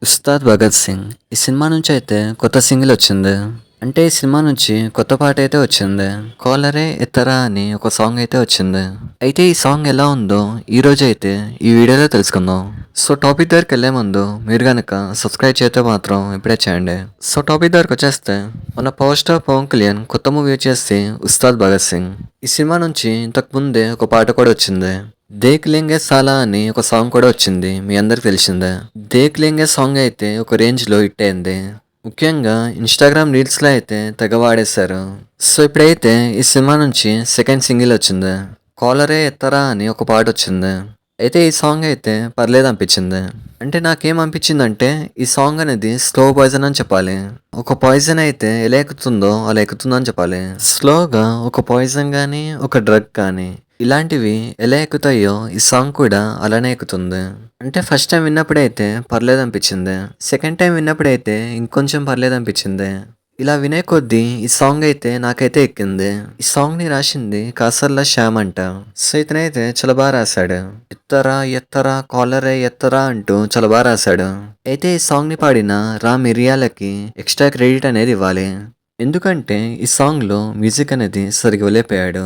ఉస్తాద్ భగత్ సింగ్ ఈ సినిమా నుంచి అయితే కొత్త సింగిల్ వచ్చింది. అంటే ఈ సినిమా నుంచి కొత్త పాట అయితే వచ్చింది. కోలరే ఎత్తరా అని ఒక సాంగ్ అయితే వచ్చింది. అయితే ఈ సాంగ్ ఎలా ఉందో ఈ రోజు అయితే ఈ వీడియోలో తెలుసుకుందాం. సో టాపిక్ దగ్గరికి వెళ్లే ముందు మీరు గనక సబ్స్క్రైబ్ చేస్తే మాత్రం ఇప్పుడే చేయండి. సో టాపిక్ దగ్గరకు వచ్చేస్తే మన పవర్ స్టార్ పవన్ కళ్యాణ్ కొత్త మూవీ వచ్చేసి ఉస్తాద్ భగత్ సింగ్. ఈ సినిమా నుంచి ఇంతకు ముందే ఒక పాట కూడా వచ్చింది. దేక్ లేంగే సాలా అని ఒక సాంగ్ కూడా వచ్చింది, మీ అందరికి తెలిసిందే. దేక్ లేంగే సాంగ్ అయితే ఒక రేంజ్ లో హిట్ అయింది. ముఖ్యంగా ఇన్స్టాగ్రామ్ రీల్స్ లో అయితే తెగ వాడేశారు. సో ఇప్పుడైతే ఈ సినిమా నుంచి సెకండ్ సింగిల్ వచ్చింది. కాలరే ఎత్తరా అని ఒక పాట వచ్చింది. అయితే ఈ సాంగ్ అయితే పర్లేదు అనిపించింది. అంటే నాకేమనిపించిందంటే ఈ సాంగ్ అనేది స్లో పాయిజన్ అని చెప్పాలి. ఒక పాయిజన్ అయితే ఎలా ఎక్కుతుందో అలా ఎక్కుతుందో అని చెప్పాలి. స్లోగా ఒక పాయిజన్ కానీ ఒక డ్రగ్ కానీ ఇలాంటివి ఎలా ఎక్కుతాయో ఈ సాంగ్ కూడా అలానే ఎక్కుతుంది. అంటే ఫస్ట్ టైం విన్నప్పుడైతే పర్లేదు అనిపించింది. సెకండ్ టైం విన్నప్పుడైతే ఇంకొంచెం పర్లేదు అనిపించింది. ఇలా వినే కొద్దీ ఈ సాంగ్ అయితే నాకైతే ఎక్కింది. ఈ సాంగ్ ని రాసింది కాసర్ల శ్యామ్ అంట. సో ఇతనైతే చాలా బాగా రాశాడు. ఎత్తరా ఎత్తరా కాలరే ఎత్తరా అంటూ చాలా బాగా రాశాడు. అయితే ఈ సాంగ్ ని పాడిన రామ్ మిరియాలకి ఎక్స్ట్రా క్రెడిట్ అనేది ఇవ్వాలి. ఎందుకంటే ఈ సాంగ్ లో మ్యూజిక్ అనేది సరిగ్గా వెళ్ళిపోయాడు.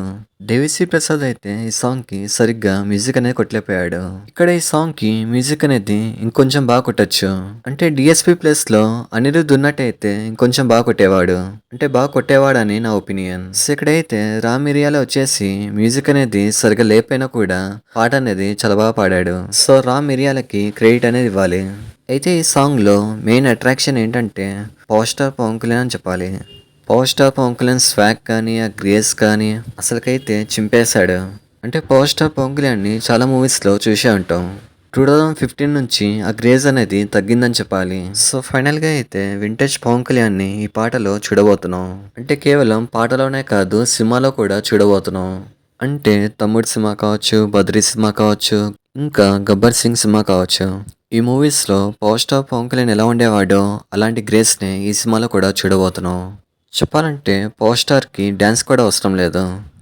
దేవిశ్రీ ప్రసాద్ అయితే ఈ సాంగ్ కి సరిగ్గా మ్యూజిక్ అనేది కొట్టలేకపోయాడు. ఇక్కడ ఈ సాంగ్ కి మ్యూజిక్ అనేది ఇంకొంచెం బాగా కొట్టచ్చు. అంటే డిఎస్పి ప్లస్ లో అనిరుద్ధ్ ఉన్నట్టయితే ఇంకొంచెం బాగా కొట్టేవాడు. అంటే బాగా కొట్టేవాడని నా ఒపీనియన్. సో ఇక్కడైతే రామ్ మిరియాల వచ్చేసి మ్యూజిక్ అనేది సరిగ్గా లేకపోయినా కూడా పాట అనేది చాలా బాగా పాడాడు. సో రామ్ మిరియాలకి క్రెడిట్ అనేది ఇవ్వాలి. అయితే ఈ సాంగ్ లో మెయిన్ అట్రాక్షన్ ఏంటంటే పవర్ స్టార్ పవన్ కళ్యాణ్ అని చెప్పాలి. Power star Pavan Kalyan swag కానీ ఆ గ్రేస్ కానీ అసలుకైతే చింపేశాడు. అంటే పవర్ స్టార్ పవన్ కళ్యాణ్ని చాలా మూవీస్లో చూసే ఉంటాం. 2015 నుంచి ఆ గ్రేజ్ అనేది తగ్గిందని చెప్పాలి. సో ఫైనల్గా అయితే వింటేజ్ పవన్ కళ్యాణ్ని ఈ పాటలో చూడబోతున్నాం. అంటే కేవలం పాటలోనే కాదు సినిమాలో కూడా చూడబోతున్నాం. అంటే తమ్ముడు సినిమా కావచ్చు, బద్రీ సినిమా కావచ్చు, ఇంకా గబ్బర్ సింగ్ సినిమా కావచ్చు. ఈ మూవీస్లో పవర్ స్టార్ పవన్ కళ్యాణ్ ఎలా ఉండేవాడో అలాంటి గ్రేస్ని ఈ సినిమాలో కూడా చూడబోతున్నాం. చెప్పాలంటే పవర్ స్టార్కి డ్యాన్స్ కూడా అవసరం లేదు,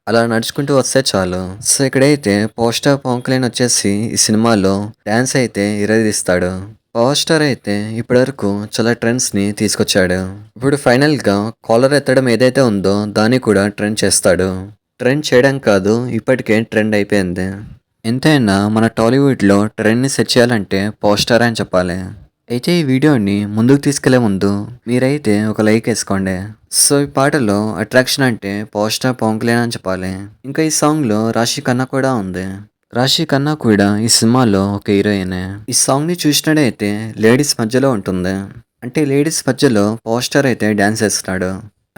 అలా నడుచుకుంటూ వస్తే చాలు. సో ఇక్కడైతే పవర్ స్టార్ పవన్ కళ్యాణ్ వచ్చేసి ఈ సినిమాలో డ్యాన్స్ అయితే ఇరదీస్తాడు. పవర్ స్టార్ అయితే ఇప్పటివరకు చాలా ట్రెండ్స్ ని తీసుకొచ్చాడు. ఇప్పుడు ఫైనల్ గా కాలర్ ఎత్తడం ఏదైతే ఉందో దాన్ని కూడా ట్రెండ్ చేస్తాడు. ట్రెండ్ చేయడం కాదు, ఇప్పటికే ట్రెండ్ అయిపోయింది. ఎంతైనా మన టాలీవుడ్లో ట్రెండ్ని సెట్ చేయాలంటే పవర్ స్టార్ అని చెప్పాలి. అయితే ఈ వీడియోని ముందుకు తీసుకెళ్లే ముందు మీరైతే ఒక లైక్ వేసుకోండి. సో ఈ పాటలో అట్రాక్షన్ అంటే పవర్ స్టార్ పవన్ కళ్యాణ్ అని చెప్పాలి. ఇంకా ఈ సాంగ్ లో రాశి ఖన్నా కూడా ఉంది. రాశి ఖన్నా కూడా ఈ సినిమాలో ఒక హీరోయిన్. ఈ సాంగ్ ని చూసినట్టయితే లేడీస్ మధ్యలో ఉంటుంది. అంటే లేడీస్ మధ్యలో పవర్ స్టార్ అయితే డాన్స్ వేస్తున్నాడు.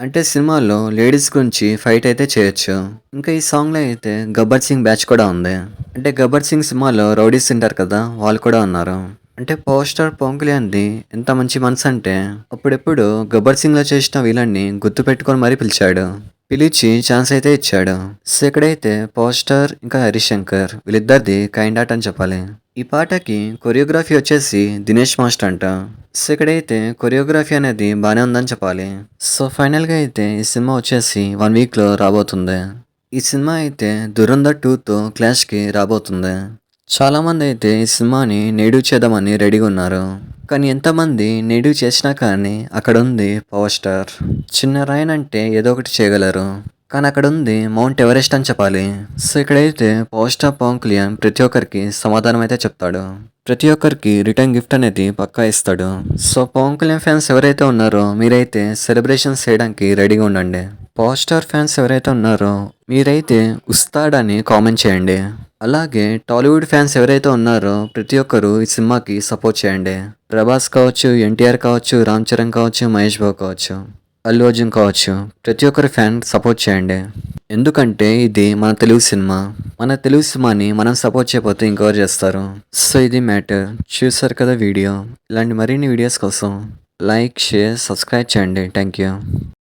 అంటే సినిమాలో లేడీస్ గురించి ఫైట్ అయితే చేయొచ్చు. ఇంకా ఈ సాంగ్ లో అయితే గబ్బర్ సింగ్ బ్యాచ్ కూడా ఉంది. అంటే గబ్బర్ సింగ్ సినిమాలో రౌడీస్ ఉంటారు కదా, వాళ్ళు కూడా ఉన్నారు. అంటే పవర్ స్టార్ పవన్ కళ్యాణ్ది ఎంత మంచి మనసు అంటే అప్పుడెప్పుడు గబ్బర్ సింగ్ లో చేసిన వీళ్ళని గుర్తు పెట్టుకొని మరీ పిలిచాడు. పిలిచి ఛాన్స్ అయితే ఇచ్చాడు. సో ఇక్కడైతే పవర్ స్టార్ ఇంకా హరీష్ శంకర్ వీళ్ళిద్దరిది కైండ్ ఆర్ట్ అని చెప్పాలి. ఈ పాటకి కొరియోగ్రఫీ వచ్చేసి దినేష్ మాస్టర్ అంట. సో ఇక్కడైతే కొరియోగ్రఫీ అనేది బాగానే ఉందని చెప్పాలి. సో ఫైనల్ గా అయితే ఈ సినిమా వచ్చేసి 1 వీక్ లో రాబోతుంది. ఈ సినిమా అయితే దురంధర్ 2తో క్లాష్ కి రాబోతుంది. చాలా మంది అయితే ఈ సినిమాని నెగిటివ్ చేద్దామని రెడీగా ఉన్నారు. కానీ ఎంతమంది నెగిటివ్ చేసినా కానీ అక్కడ ఉంది పవర్ స్టార్. చిన్న రాయన్ అంటే ఏదో ఒకటి చేయగలరు, కానీ అక్కడ ఉంది మౌంట్ ఎవరెస్ట్ అని చెప్పాలి. సో ఇక్కడైతే పవర్ స్టార్ పవన్ కళ్యాణ్ ప్రతి ఒక్కరికి సమాధానం అయితే చెప్తాడు. ప్రతి ఒక్కరికి రిటర్న్ గిఫ్ట్ అనేది పక్కా ఇస్తాడు. సో పవన్ కళ్యాణ్ ఫ్యాన్స్ ఎవరైతే ఉన్నారో మీరైతే సెలబ్రేషన్స్ చేయడానికి రెడీగా ఉండండి. పవర్ స్టార్ ఫ్యాన్స్ ఎవరైతే ఉన్నారో మీరైతే ఉస్తాడ్ అని కామెంట్ చేయండి. అలాగే టాలీవుడ్ ఫ్యాన్స్ ఎవరైతే ఉన్నారో ప్రతి ఒక్కరు ఈ సినిమాకి సపోర్ట్ చేయండి. ప్రభాస్ కావచ్చు, ఎన్టీఆర్ కావచ్చు, రామ్ చరణ్ కావచ్చు, మహేష్ బాబు కావచ్చు, అల్లు అర్జున్ కావచ్చు, ప్రతి ఒక్కరి ఫ్యాన్ సపోర్ట్ చేయండి. ఎందుకంటే ఇది మన తెలుగు సినిమా. మన తెలుగు సినిమాని మనం సపోర్ట్ చేయకపోతే ఇంకెవరు చేస్తారు? సో ఇది మ్యాటర్. చూసారు కదా వీడియో. ఇలాంటి మరిన్ని వీడియోస్ కోసం లైక్, షేర్, సబ్స్క్రైబ్ చేయండి. Thank you.